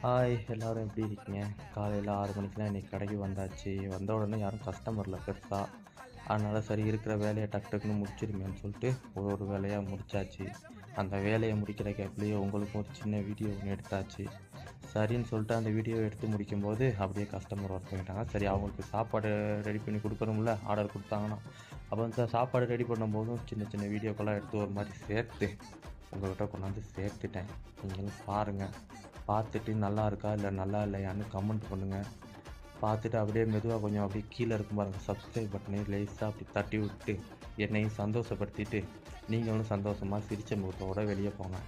Hi எல்லாரும் எப்படி இருக்கீங்க? காலையில் 6 மணிக்கெலாம் இன்றைக்கி கடைக்கு வந்தாச்சு. வந்த உடனே யாரும் கஸ்டமர் இல்லை பெருசாக. அதனால் சரி இருக்கிற வேலையை டக்கு டக்குன்னு முடிச்சிருமேன்னு சொல்லிட்டு ஒரு வேலையாக முடிச்சாச்சு. அந்த வேலையை முடிக்கிற கேப்லேயே உங்களுக்கும் ஒரு சின்ன வீடியோ ஒன்று எடுத்தாச்சு. சரின்னு சொல்லிட்டு அந்த வீடியோ எடுத்து முடிக்கும்போது அப்படியே கஸ்டமர் ஒர்க் பண்ணிட்டாங்க. சரி அவங்களுக்கு சாப்பாடு ரெடி பண்ணி கொடுக்கணும்ல, ஆர்டர் கொடுத்தாங்கன்னா. அப்போ அந்த சாப்பாடு ரெடி பண்ணும்போதும் சின்ன சின்ன வீடியோக்கெல்லாம் எடுத்து ஒரு மாதிரி சேர்த்து உங்கள்கிட்ட கொண்டாந்து சேர்த்துட்டேன். நீங்களும் பாருங்கள். பார்த்துட்டு நல்லா இருக்கா இல்லை நல்லா இல்லையான்னு கமெண்ட் பண்ணுங்கள். பார்த்துட்டு அப்படியே மெதுவாக கொஞ்சம் அப்படியே கீழே இருக்கும் பாருங்கள் சப்ஸ்கிரைப் பட்டனையும் லேசாக அப்படி தட்டி விட்டு என்னையும் சந்தோஷப்படுத்திட்டு நீங்களும் சந்தோஷமாக சிரிச்ச முகத்தோட வெளியே போங்க.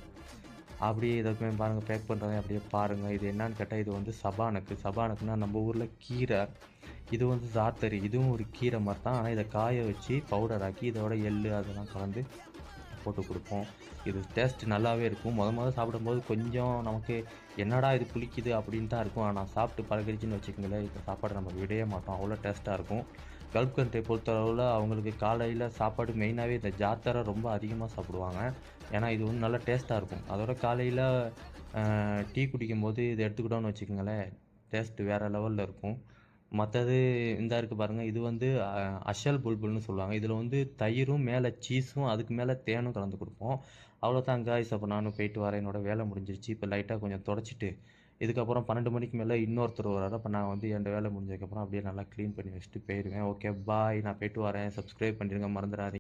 அப்படியே இதை பாருங்கள், பேக் பண்ணுறதை அப்படியே பாருங்கள். இது என்னன்னு கேட்டால் இது வந்து சபானக்குன்னா நம்ம ஊரில் கீரை. இது வந்து ஜாத்தரி, இதுவும் ஒரு கீரை மாதிரி தான். ஆனால் இதை காய வச்சு பவுடர் ஆக்கி இதோட எள்ளு அதெல்லாம் கலந்து போட்டு கொடுப்போம். இது டேஸ்ட் நல்லாவே இருக்கும். மொதல் சாப்பிடும்போது கொஞ்சம் நமக்கு என்னடா இது புளிக்குது அப்படின்னு தான் இருக்கும். ஆனால் சாப்பிட்டு பழகிடுச்சின்னு வச்சுக்கோங்களேன், இந்த சாப்பாடு நம்ம விடவே மாட்டோம். அவ்வளோ டேஸ்ட்டாக இருக்கும். கல்ஃப் கண்ட்ரியை பொறுத்தளவில் அவங்களுக்கு காலையில் சாப்பாடு மெயினாகவே இந்த ஜாத்தரை ரொம்ப அதிகமாக சாப்பிடுவாங்க. ஏன்னா இது வந்து நல்லா டேஸ்ட்டாக இருக்கும். அதோட காலையில் டீ குடிக்கும்போது இதை எடுத்துக்கிட்டோன்னு வச்சுக்கோங்களேன், டேஸ்ட்டு வேறு லெவலில் இருக்கும். மற்றது இந்தா இருக்குது பாருங்கள், இது வந்து அஷல் புல்புல்னு சொல்லுவாங்க. இதில் வந்து தயிரும் மேலே சீஸும் அதுக்கு மேலே தேனும் கலந்து கொடுப்போம். அவ்வளோதான் காய்ஸ். அப்போ நானும் போயிட்டு வரேன். என்னோடய வேலை முடிஞ்சிருச்சு. இப்போ லைட்டாக கொஞ்சம் தொடச்சிட்டு இதுக்கப்புறம் 12 மணிக்கு மேலே இன்னொருத்தர் வராரு. அப்போ நான் வந்து என் வேலை முடிஞ்சதுக்கப்புறம் அப்படியே நல்லா க்ளீன் பண்ணி வச்சுட்டு போயிடுவேன். ஓகே பாய், நான் போயிட்டு வரேன். சப்ஸ்கிரைப் பண்ணிடுங்க, மறந்துடாதீங்க.